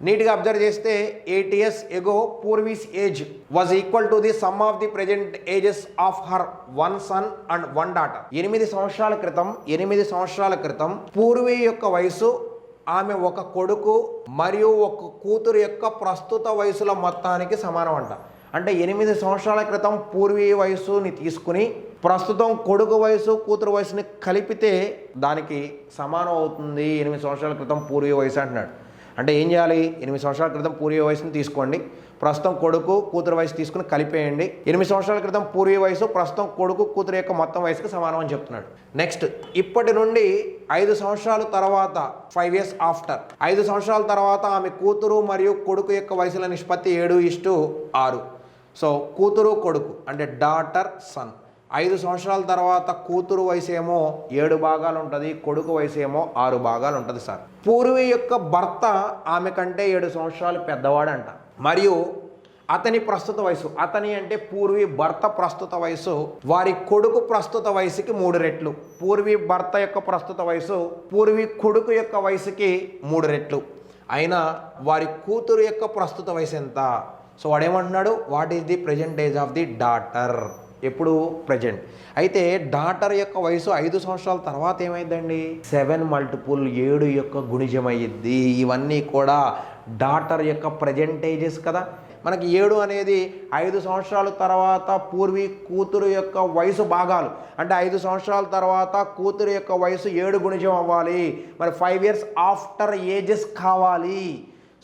నీట్గా అబ్జర్వ్ చేస్తే 8 years ago Purvi's age was equal to the sum of the present ages of her 1 son and 1 daughter. 8 సంవత్సరాల క్రితం పూర్వీ యొక్క వయసు ఆమె ఒక కొడుకు మరియు ఒక కూతురు యొక్క ప్రస్తుత వయసుల మొత్తానికి సమానం అంట. అంటే 8 సంవత్సరాల క్రితం పూర్వీ వయసుని తీసుకుని ప్రస్తుతం కొడుకు వయసు కూతురు వయసుని కలిపితే దానికి సమానం అవుతుంది 8 సంవత్సరాల క్రితం పూర్వీ వయసు అంటున్నాడు. అంటే ఏం చేయాలి? 8 సంవత్సరాల క్రితం పూర్వీ వయసుని తీసుకోండి, ప్రస్తుతం కొడుకు కూతురు వయసు తీసుకుని కలిపేయండి. 8 సంవత్సరాల క్రితం పూర్వీ వయసు ప్రస్తుతం కొడుకు కూతురు యొక్క మొత్తం వయసుకి సమానం అని చెప్తున్నాడు. నెక్స్ట్, ఇప్పటి నుండి 5 సంవత్సరాల తర్వాత 5 years ఆఫ్టర్ 5 సంవత్సరాల తర్వాత ఆమె కూతురు మరియు కొడుకు యొక్క వయసుల నిష్పత్తి 7:6. సో కూతురు కొడుకు అంటే డాటర్ సన్. 5 సంవత్సరాల తర్వాత కూతురు వయసు ఏమో 7 భాగాలు ఉంటుంది, కొడుకు వయసు ఏమో 6 భాగాలు ఉంటుంది సార్. పూర్వీ యొక్క భర్త ఆమె కంటే 7 సంవత్సరాలు పెద్దవాడంట. మరియు అతని ప్రస్తుత వయసు, అతని అంటే పూర్వీ భర్త ప్రస్తుత వయసు వారి కొడుకు ప్రస్తుత వయసుకి 3 రెట్లు. పూర్వీ భర్త యొక్క ప్రస్తుత వయసు పూర్వీ కొడుకు యొక్క వయసుకి 3 రెట్లు. అయినా వారి కూతురు యొక్క ప్రస్తుత వయసు ఎంత? సో వాడేమంటున్నాడు? What is the present age of the daughter? ఎప్పుడు? ప్రజెంట్. అయితే డాటర్ యొక్క వయసు 5 సంవత్సరాల తర్వాత ఏమైందండి? 7 × 7 యొక్క గుణిజం అయ్యిద్ది. ఇవన్నీ కూడా డాటర్ యొక్క ప్రజెంటేజెస్ కదా. మనకి 7 అనేది 5 సంవత్సరాల తర్వాత పూర్వీ కూతురు యొక్క వయసు భాగాలు. అంటే 5 సంవత్సరాల తర్వాత కూతురు యొక్క వయసు 7 గుణిజం అవ్వాలి. మరి 5 years ఆఫ్టర్ ఏజెస్ కావాలి.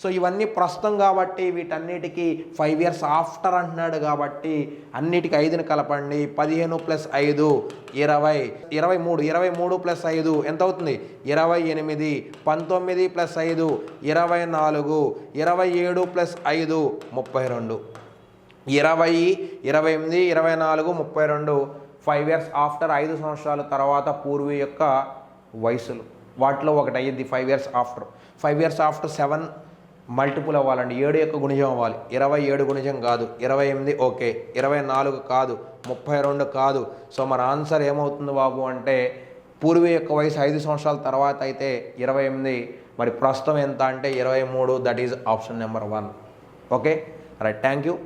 సో ఇవన్నీ ప్రస్తుతం కాబట్టి వీటన్నిటికీ 5 years ఆఫ్టర్ అంటున్నాడు కాబట్టి అన్నిటికీ 5ని కలపండి. 15 + 5 20, 23, 23 + 5 ఎంత అవుతుంది? 28, 19 + 5 24, 27 + 5 32, 20, 28, 24, 32. 5 years ఆఫ్టర్ 5 సంవత్సరాల తర్వాత పూర్వీ యొక్క వయసులు వాటిలో ఒకటి అయ్యింది 5 years after. 5 years after 7 multiple అవ్వాలండి, 7 యొక్క గుణిజం అవ్వాలి. 27 గుణిజం కాదు, 28 ఓకే, 24 కాదు, 32 కాదు. సో మన ఆన్సర్ ఏమవుతుంది బాబు అంటే పూర్వీ యొక్క వయసు 5 సంవత్సరాల తర్వాత అయితే 28, మరి ప్రస్తుతం ఎంత అంటే 23. That is option number 1. Okay right, thank you.